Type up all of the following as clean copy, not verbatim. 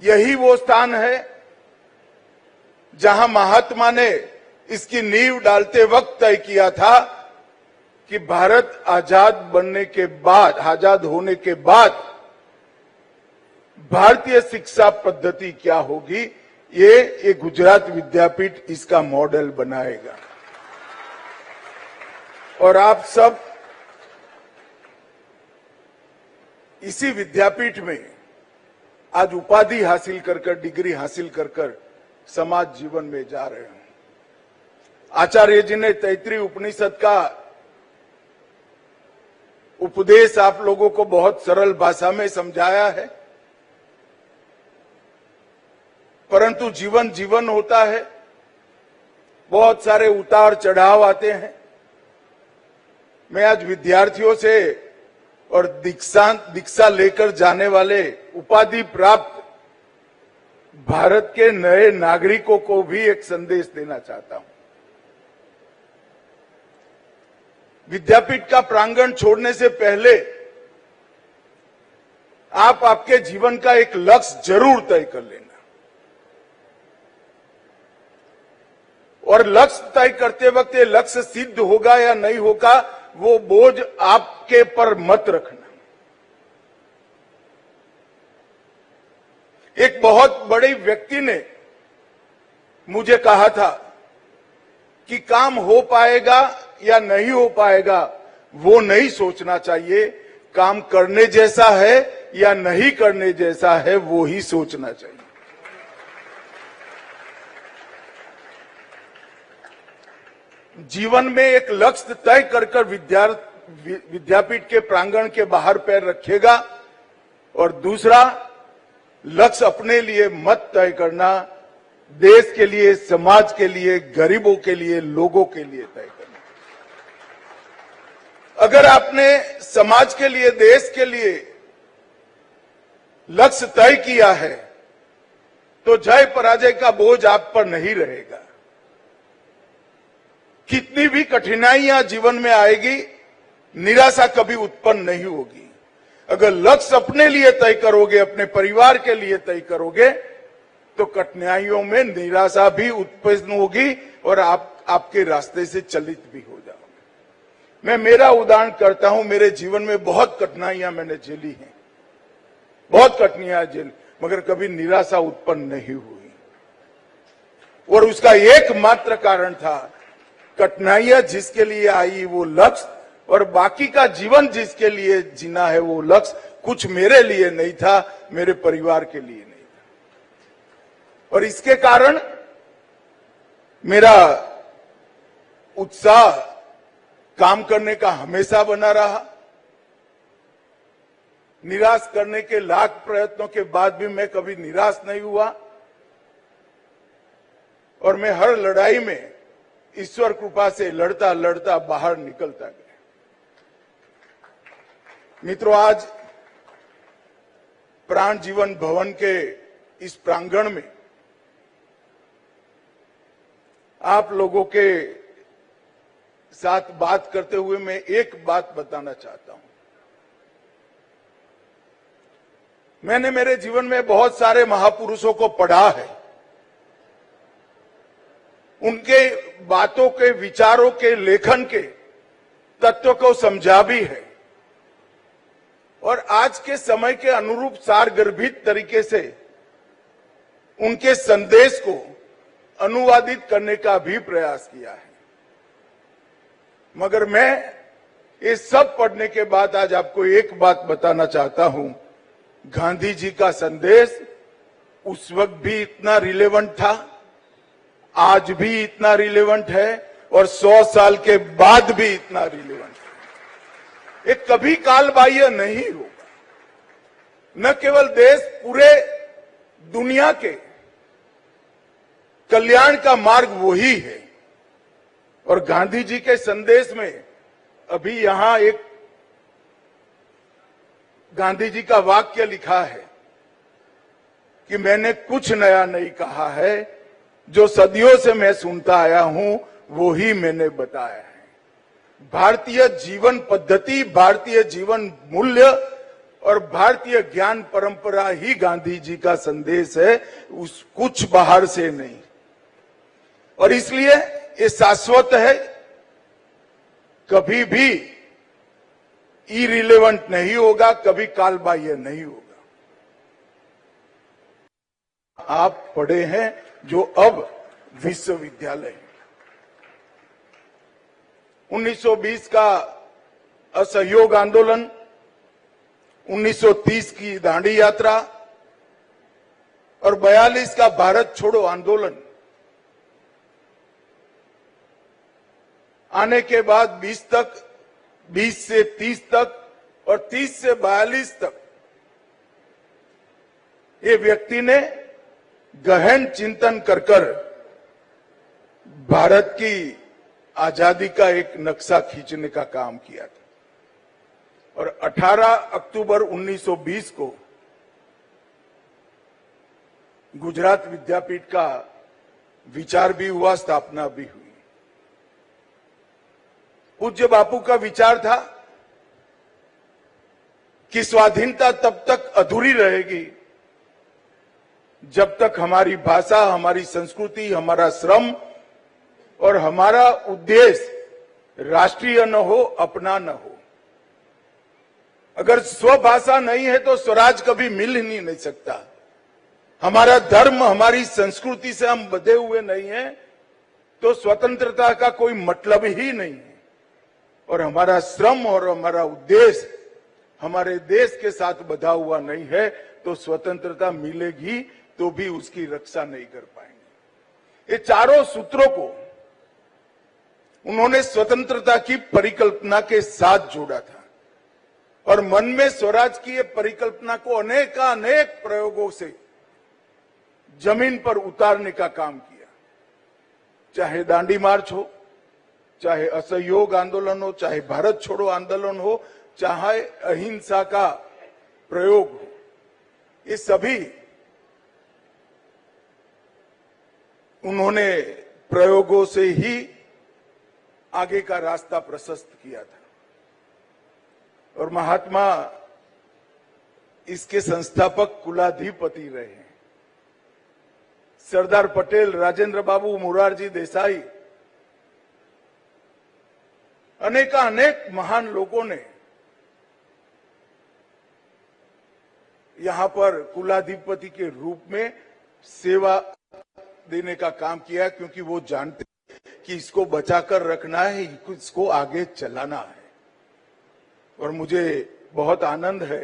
यही वो स्थान है जहां महात्मा ने इसकी नींव डालते वक्त तय किया था कि भारत आजाद बनने के बाद, आजाद होने के बाद भारतीय शिक्षा पद्धति क्या होगी, ये गुजरात विद्यापीठ इसका मॉडल बनाएगा। और आप सब इसी विद्यापीठ में आज उपाधि हासिल कर डिग्री हासिल कर समाज जीवन में जा रहे हैं। आचार्य जी ने तैत्तिरीय उपनिषद का उपदेश आप लोगों को बहुत सरल भाषा में समझाया है, परंतु जीवन जीवन होता है, बहुत सारे उतार चढ़ाव आते हैं। मैं आज विद्यार्थियों से और दीक्षा लेकर जाने वाले उपाधि प्राप्त भारत के नए नागरिकों को भी एक संदेश देना चाहता हूं। विद्यापीठ का प्रांगण छोड़ने से पहले आप आपके जीवन का एक लक्ष्य जरूर तय कर लेना, और लक्ष्य तय करते वक्त ये लक्ष्य सिद्ध होगा या नहीं होगा वो बोझ आपके पर मत रखना। एक बहुत बड़े व्यक्ति ने मुझे कहा था कि काम हो पाएगा या नहीं हो पाएगा वो नहीं सोचना चाहिए, काम करने जैसा है या नहीं करने जैसा है वो ही सोचना चाहिए। जीवन में एक लक्ष्य तय कर विद्यापीठ के प्रांगण के बाहर पैर रखेगा, और दूसरा लक्ष्य अपने लिए मत तय करना, देश के लिए, समाज के लिए, गरीबों के लिए, लोगों के लिए तय करना। अगर आपने समाज के लिए, देश के लिए लक्ष्य तय किया है तो जय पराजय का बोझ आप पर नहीं रहेगा। कितनी भी कठिनाइयां जीवन में आएगी, निराशा कभी उत्पन्न नहीं होगी। अगर लक्ष्य अपने लिए तय करोगे, अपने परिवार के लिए तय करोगे, तो कठिनाइयों में निराशा भी उत्पन्न होगी और आप आपके रास्ते से चलित भी हो जाओगे। मैं मेरा उदाहरण करता हूं, मेरे जीवन में बहुत कठिनाइयां मैंने झेली हैं, बहुत कठिनाइयां झेली, मगर कभी निराशा उत्पन्न नहीं हुई। और उसका एकमात्र कारण था कठिनाइयां जिसके लिए आई वो लक्ष्य, और बाकी का जीवन जिसके लिए जीना है वो लक्ष्य कुछ मेरे लिए नहीं था, मेरे परिवार के लिए नहीं था। और इसके कारण मेरा उत्साह काम करने का हमेशा बना रहा। निराश करने के लाख प्रयत्नों के बाद भी मैं कभी निराश नहीं हुआ, और मैं हर लड़ाई में ईश्वर कृपा से लड़ता लड़ता बाहर निकलता गया। मित्रों, आज प्राण जीवन भवन के इस प्रांगण में आप लोगों के साथ बात करते हुए मैं एक बात बताना चाहता हूं। मैंने मेरे जीवन में बहुत सारे महापुरुषों को पढ़ा है, उनके बातों के, विचारों के, लेखन के तत्व को समझा भी है, और आज के समय के अनुरूप सारगर्भित तरीके से उनके संदेश को अनुवादित करने का भी प्रयास किया है। मगर मैं ये सब पढ़ने के बाद आज आपको एक बात बताना चाहता हूं, गांधी जी का संदेश उस वक्त भी इतना रिलेवेंट था, आज भी इतना रिलेवेंट है, और 100 साल के बाद भी इतना रिलेवेंट है। ये कभी कालबाह्य नहीं होगा। न केवल देश, पूरे दुनिया के कल्याण का मार्ग वही है। और गांधी जी के संदेश में अभी यहां एक गांधी जी का वाक्य लिखा है कि मैंने कुछ नया नहीं कहा है, जो सदियों से मैं सुनता आया हूं वो ही मैंने बताया है। भारतीय जीवन पद्धति, भारतीय जीवन मूल्य और भारतीय ज्ञान परंपरा ही गांधी जी का संदेश है, उस कुछ बाहर से नहीं। और इसलिए ये शाश्वत है, कभी भी इरिलेवेंट नहीं होगा, कभी कालबाह्य नहीं होगा। आप पढ़े हैं जो अब विश्वविद्यालय है। 1920 का असहयोग आंदोलन, 1930 की दांडी यात्रा और 42 का भारत छोड़ो आंदोलन आने के बाद 20 तक, 20 से 30 तक और 30 से 42 तक ये व्यक्ति ने गहन चिंतन कर भारत की आजादी का एक नक्शा खींचने का काम किया था। और 18 अक्टूबर 1920 को गुजरात विद्यापीठ का विचार भी हुआ, स्थापना भी हुई। पूज्य बापू का विचार था कि स्वाधीनता तब तक अधूरी रहेगी जब तक हमारी भाषा, हमारी संस्कृति, हमारा श्रम और हमारा उद्देश्य राष्ट्रीय न हो, अपना न हो। अगर स्वभाषा नहीं है तो स्वराज कभी मिल ही नहीं सकता। हमारा धर्म, हमारी संस्कृति से हम बंधे हुए नहीं हैं तो स्वतंत्रता का कोई मतलब ही नहीं है। और हमारा श्रम और हमारा उद्देश्य हमारे देश के साथ बंधा हुआ नहीं है तो स्वतंत्रता मिलेगी तो भी उसकी रक्षा नहीं कर पाएंगे। ये चारों सूत्रों को उन्होंने स्वतंत्रता की परिकल्पना के साथ जोड़ा था और मन में स्वराज की ये परिकल्पना को अनेक प्रयोगों से जमीन पर उतारने का काम किया। चाहे दांडी मार्च हो, चाहे असहयोग आंदोलन हो, चाहे भारत छोड़ो आंदोलन हो, चाहे अहिंसा का प्रयोग हो, ये सभी उन्होंने प्रयोगों से ही आगे का रास्ता प्रशस्त किया था। और महात्मा इसके संस्थापक कुलाधिपति रहे हैं। सरदार पटेल, राजेंद्र बाबू, मोरारजी देसाई, अनेक महान लोगों ने यहां पर कुलाधिपति के रूप में सेवा देने का काम किया, क्योंकि वो जानते कि इसको बचाकर रखना है, इसको आगे चलाना है। और मुझे बहुत आनंद है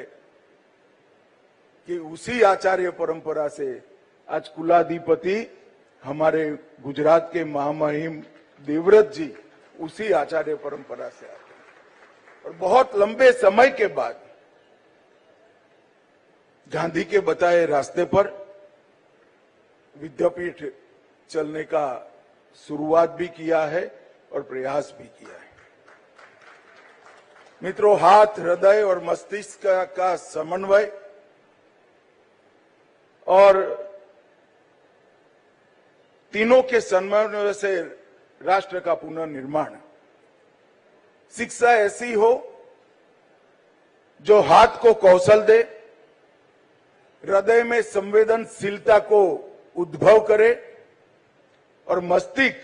कि उसी आचार्य परंपरा से आज कुलाधिपति हमारे गुजरात के महामहिम देवव्रत जी उसी आचार्य परंपरा से आते हैं। और बहुत लंबे समय के बाद गांधी के बताए रास्ते पर विद्यापीठ चलने का शुरुआत भी किया है और प्रयास भी किया है। मित्रों, हाथ, हृदय और मस्तिष्क का समन्वय और तीनों के समन्वय से राष्ट्र का पुनर्निर्माण। शिक्षा ऐसी हो जो हाथ को कौशल दे, हृदय में संवेदनशीलता को उद्भव करे और मस्तिष्क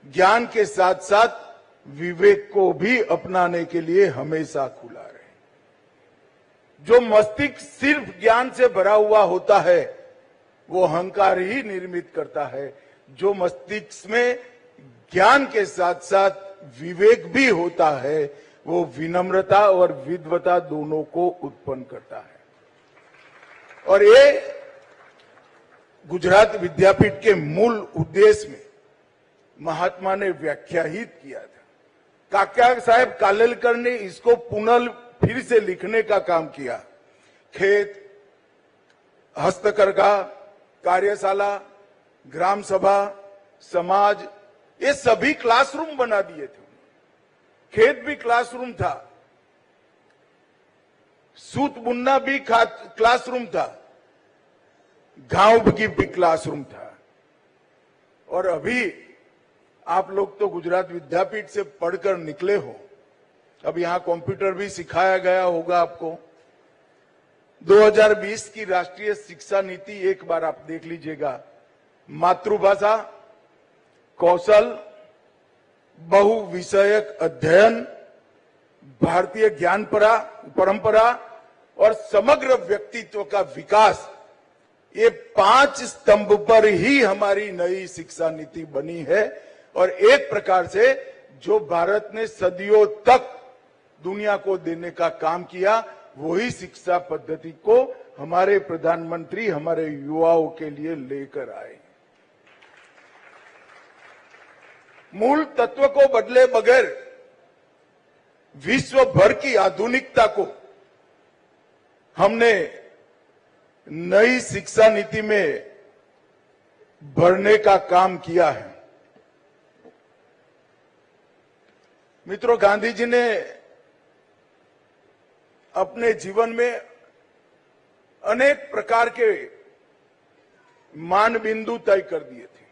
ज्ञान के साथ साथ विवेक को भी अपनाने के लिए हमेशा खुला रहे। जो मस्तिष्क सिर्फ ज्ञान से भरा हुआ होता है वो अहंकार ही निर्मित करता है। जो मस्तिष्क में ज्ञान के साथ साथ विवेक भी होता है वो विनम्रता और विद्वता दोनों को उत्पन्न करता है। और ये गुजरात विद्यापीठ के मूल उद्देश्य में महात्मा ने व्याख्याहित किया था। काका साहेब कालेलकर ने इसको पुनः फिर से लिखने का काम किया। खेत, हस्तकरघा, कार्यशाला, ग्राम सभा, समाज, ये सभी क्लासरूम बना दिए थे। खेत भी क्लासरूम था, सूत बुनना भी क्लासरूम था, गांव की भी क्लासरूम था। और अभी आप लोग तो गुजरात विद्यापीठ से पढ़कर निकले हो, अब यहां कंप्यूटर भी सिखाया गया होगा आपको, 2020 की राष्ट्रीय शिक्षा नीति एक बार आप देख लीजिएगा। मातृभाषा, कौशल, बहुविषयक अध्ययन, भारतीय ज्ञान परंपरा और समग्र व्यक्तित्व का विकास, ये 5 स्तंभ पर ही हमारी नई शिक्षा नीति बनी है। और एक प्रकार से जो भारत ने सदियों तक दुनिया को देने का काम किया, वही शिक्षा पद्धति को हमारे प्रधानमंत्री हमारे युवाओं के लिए लेकर आए। मूल तत्व को बदले बगैर विश्व भर की आधुनिकता को हमने नई शिक्षा नीति में भरने का काम किया है। मित्रों, गांधी जी ने अपने जीवन में अनेक प्रकार के मान बिंदु तय कर दिए थे।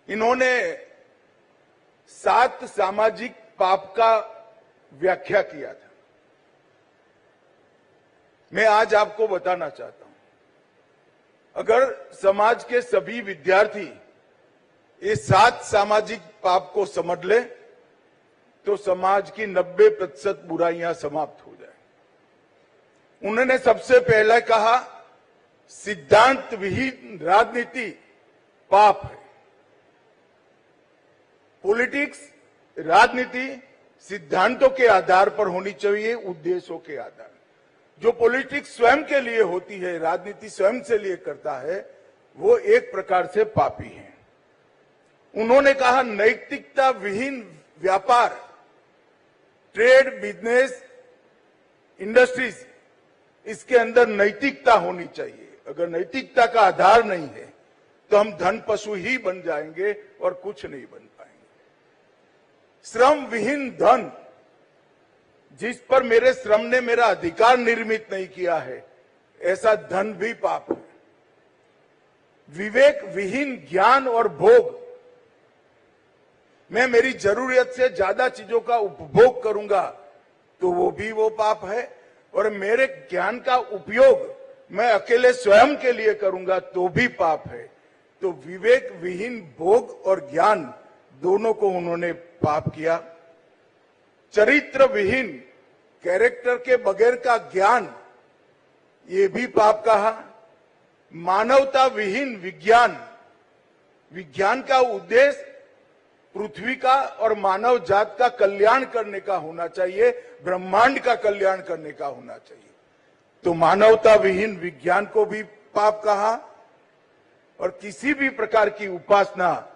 इन्होंने 7 सामाजिक पाप का व्याख्या किया था। मैं आज आपको बताना चाहता हूं, अगर समाज के सभी विद्यार्थी ये 7 सामाजिक पाप को समझ ले तो समाज की 90% बुराइयां समाप्त हो जाए। उन्होंने सबसे पहले कहा, सिद्धांत विहीन राजनीति पाप है। पॉलिटिक्स, राजनीति सिद्धांतों के आधार पर होनी चाहिए, उद्देश्यों के आधार। जो पॉलिटिक्स स्वयं के लिए होती है, राजनीति स्वयं से लिए करता है, वो एक प्रकार से पापी है। उन्होंने कहा, नैतिकता विहीन व्यापार, ट्रेड, बिजनेस, इंडस्ट्रीज, इसके अंदर नैतिकता होनी चाहिए। अगर नैतिकता का आधार नहीं है तो हम धन पशु ही बन जाएंगे और कुछ नहीं बन पाएंगे। श्रम विहीन धन, जिस पर मेरे श्रम ने मेरा अधिकार निर्मित नहीं किया है, ऐसा धन भी पाप है। विवेक विहीन ज्ञान और भोग, मैं मेरी जरूरत से ज्यादा चीजों का उपभोग करूंगा तो वो पाप है। और मेरे ज्ञान का उपयोग मैं अकेले स्वयं के लिए करूंगा तो भी पाप है। तो विवेक विहीन भोग और ज्ञान दोनों को उन्होंने पाप किया। चरित्र विहीन, कैरेक्टर के बगैर का ज्ञान, ये भी पाप कहा। मानवता विहीन विज्ञान, विज्ञान का उद्देश्य पृथ्वी का और मानव जात का कल्याण करने का होना चाहिए, ब्रह्मांड का कल्याण करने का होना चाहिए। तो मानवता विहीन विज्ञान को भी पाप कहा। और किसी भी प्रकार की उपासना,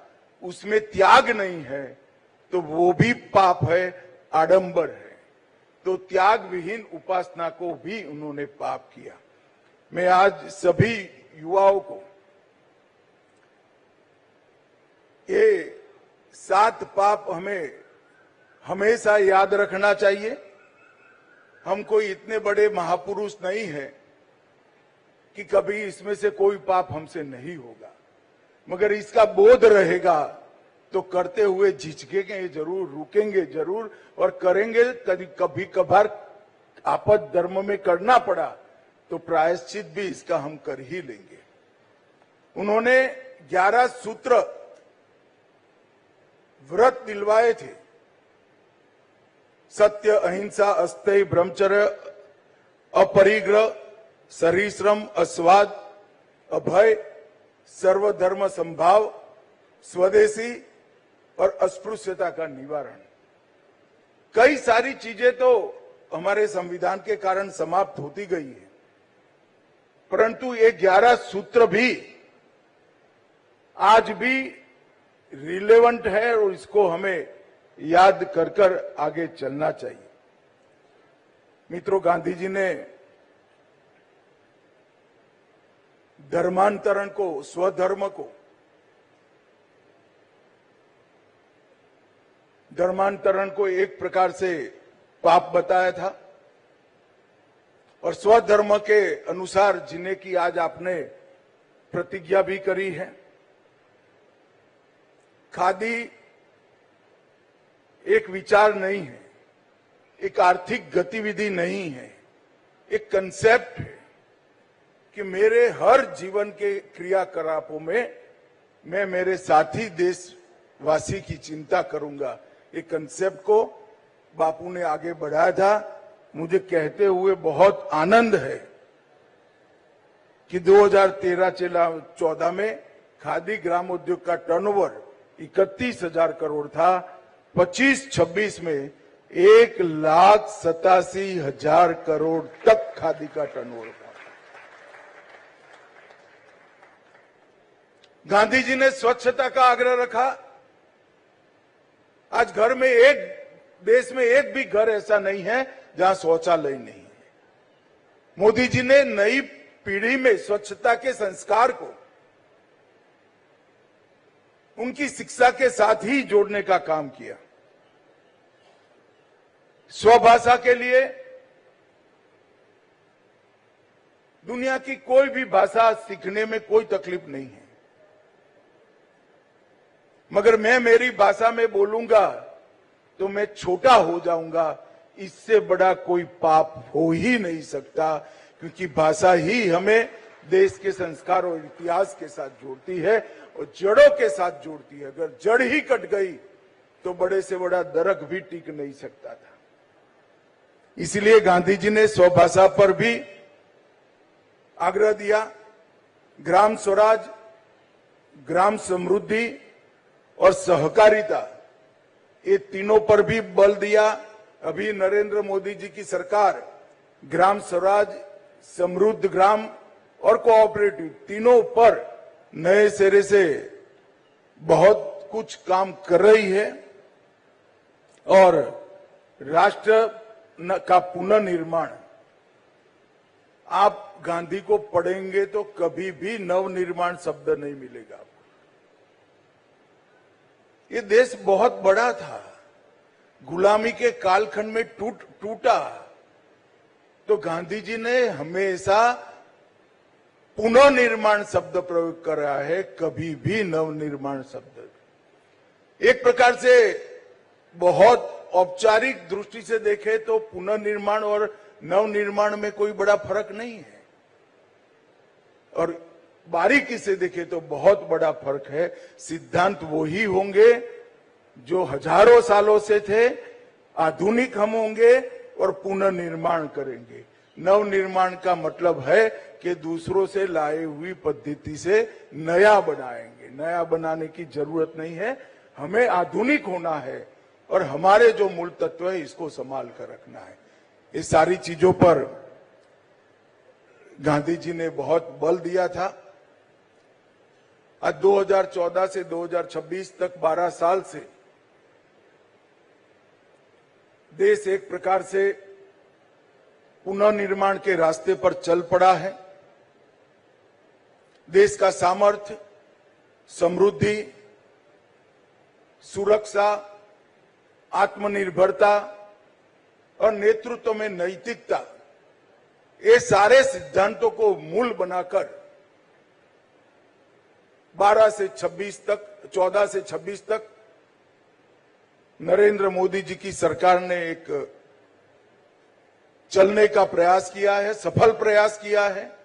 उसमें त्याग नहीं है तो वो भी पाप है, आडंबर है। तो त्याग विहीन उपासना को भी उन्होंने पाप किया। मैं आज सभी युवाओं को ये 7 पाप हमें हमेशा याद रखना चाहिए। हम कोई इतने बड़े महापुरुष नहीं है कि कभी इसमें से कोई पाप हमसे नहीं होगा, मगर इसका बोध रहेगा तो करते हुए झिझकेंगे जरूर, रुकेंगे जरूर और करेंगे। कभी कभार आपद धर्म में करना पड़ा तो प्रायश्चित भी इसका हम कर ही लेंगे। उन्होंने 11 सूत्र व्रत दिलवाए थे। सत्य, अहिंसा, अस्तेय, ब्रह्मचर्य, अपरिग्रह, सरिश्रम, अस्वाद, अभय, सर्वधर्म संभाव, स्वदेशी और अस्पृश्यता का निवारण। कई सारी चीजें तो हमारे संविधान के कारण समाप्त होती गई है, परंतु ये 11 सूत्र भी आज भी रिलेवेंट है और इसको हमें याद कर कर आगे चलना चाहिए। मित्रों, गांधी जी ने धर्मांतरण को, स्वधर्म को, धर्मांतरण को एक प्रकार से पाप बताया था और स्वधर्म के अनुसार जीने की आज आपने प्रतिज्ञा भी करी है। खादी एक विचार नहीं है, एक आर्थिक गतिविधि नहीं है, एक कंसेप्ट है कि मेरे हर जीवन के क्रियाकलापों में मैं मेरे साथी देशवासी की चिंता करूंगा। एक कंसेप्ट को बापू ने आगे बढ़ाया था। मुझे कहते हुए बहुत आनंद है कि 2013-14 में खादी ग्राम उद्योग का टर्नओवर 31,000 करोड़ था। 25-26 में 1,87,000 करोड़ तक खादी का टर्नओवर था। गांधी जी ने स्वच्छता का आग्रह रखा। आज देश में एक भी घर ऐसा नहीं है जहां शौचालय नहीं है। मोदी जी ने नई पीढ़ी में स्वच्छता के संस्कार को उनकी शिक्षा के साथ ही जोड़ने का काम किया। स्वभाषा के लिए दुनिया की कोई भी भाषा सीखने में कोई तकलीफ नहीं है, मगर मैं मेरी भाषा में बोलूंगा तो मैं छोटा हो जाऊंगा। इससे बड़ा कोई पाप हो ही नहीं सकता, क्योंकि भाषा ही हमें देश के संस्कार और इतिहास के साथ जोड़ती है और जड़ों के साथ जोड़ती है। अगर जड़ ही कट गई तो बड़े से बड़ा दरख्त भी टिक नहीं सकता था। इसलिए गांधी जी ने स्वभाषा पर भी आग्रह दिया। ग्राम स्वराज, ग्राम समृद्धि और सहकारिता, ये तीनों पर भी बल दिया। अभी नरेंद्र मोदी जी की सरकार ग्राम स्वराज, समृद्ध ग्राम और कोऑपरेटिव तीनों पर नए सिरे से बहुत कुछ काम कर रही है और राष्ट्र का पुनर्निर्माण, आप गांधी को पढ़ेंगे तो कभी भी नवनिर्माण शब्द नहीं मिलेगा। ये देश बहुत बड़ा था, गुलामी के कालखंड में टूटा, तो गांधी जी ने हमेशा पुनर्निर्माण शब्द प्रयोग करा है, कभी भी नवनिर्माण शब्द। एक प्रकार से बहुत औपचारिक दृष्टि से देखें तो पुनर्निर्माण और नवनिर्माण में कोई बड़ा फर्क नहीं है, और बारीकी से देखें तो बहुत बड़ा फर्क है। सिद्धांत वही होंगे जो हजारों सालों से थे, आधुनिक हम होंगे और पुनर्निर्माण करेंगे। नवनिर्माण का मतलब है कि दूसरों से लाई हुई पद्धति से नया बनाएंगे। नया बनाने की जरूरत नहीं है, हमें आधुनिक होना है और हमारे जो मूल तत्व है इसको संभाल कर रखना है। इस सारी चीजों पर गांधी जी ने बहुत बल दिया था। आज 2014 से 2026 तक 12 साल से देश एक प्रकार से पुनर्निर्माण के रास्ते पर चल पड़ा है। देश का सामर्थ्य, समृद्धि, सुरक्षा, आत्मनिर्भरता और नेतृत्व में नैतिकता, ये सारे सिद्धांतों को मूल बनाकर 14 से 26 तक नरेंद्र मोदी जी की सरकार ने एक चलने का प्रयास किया है, सफल प्रयास किया है।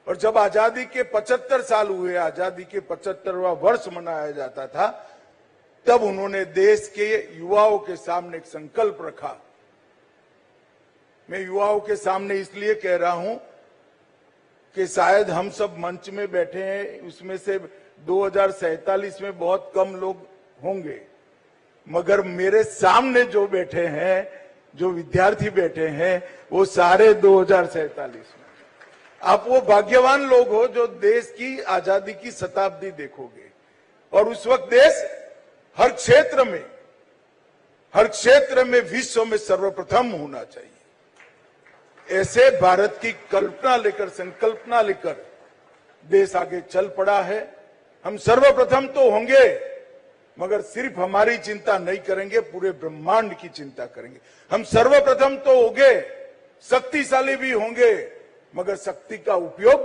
और जब आजादी के 75 साल हुए, आजादी के 75वां वर्ष मनाया जाता था, तब उन्होंने देश के युवाओं के सामने एक संकल्प रखा। मैं युवाओं के सामने इसलिए कह रहा हूं कि शायद हम सब मंच में बैठे हैं, उसमें से 2047 में बहुत कम लोग होंगे, मगर मेरे सामने जो बैठे हैं, जो विद्यार्थी बैठे हैं, वो सारे 2047 में। आप वो भाग्यवान लोग हो जो देश की आजादी की शताब्दी देखोगे, और उस वक्त देश हर क्षेत्र में विश्व में सर्वप्रथम होना चाहिए। ऐसे भारत की कल्पना लेकर, संकल्पना लेकर देश आगे चल पड़ा है। हम सर्वप्रथम तो होंगे, मगर सिर्फ हमारी चिंता नहीं करेंगे, पूरे ब्रह्मांड की चिंता करेंगे। हम सर्वप्रथम तो होंगे, शक्तिशाली भी होंगे, मगर शक्ति का उपयोग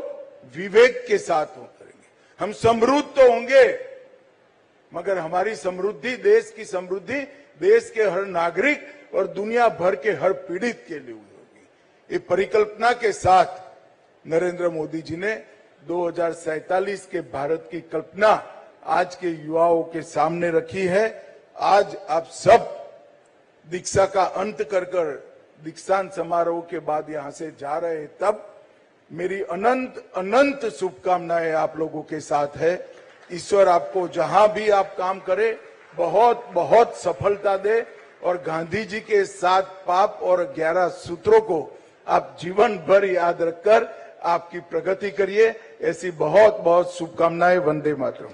विवेक के साथ करेंगे। हम समृद्ध तो होंगे, मगर हमारी समृद्धि, देश की समृद्धि, देश के हर नागरिक और दुनिया भर के हर पीड़ित के लिए होगी। ये परिकल्पना के साथ नरेंद्र मोदी जी ने 2047 के भारत की कल्पना आज के युवाओं के सामने रखी है। आज आप सब दीक्षा का अंत कर दीक्षांत समारोह के बाद यहां से जा रहे हैं, तब मेरी अनंत अनंत शुभकामनाएं आप लोगों के साथ है। ईश्वर आपको जहां भी आप काम करें बहुत बहुत सफलता दे और गांधी जी के 7 पाप और 11 सूत्रों को आप जीवन भर याद रखकर आपकी प्रगति करिए। ऐसी बहुत बहुत शुभकामनाएं। वंदे मातरम।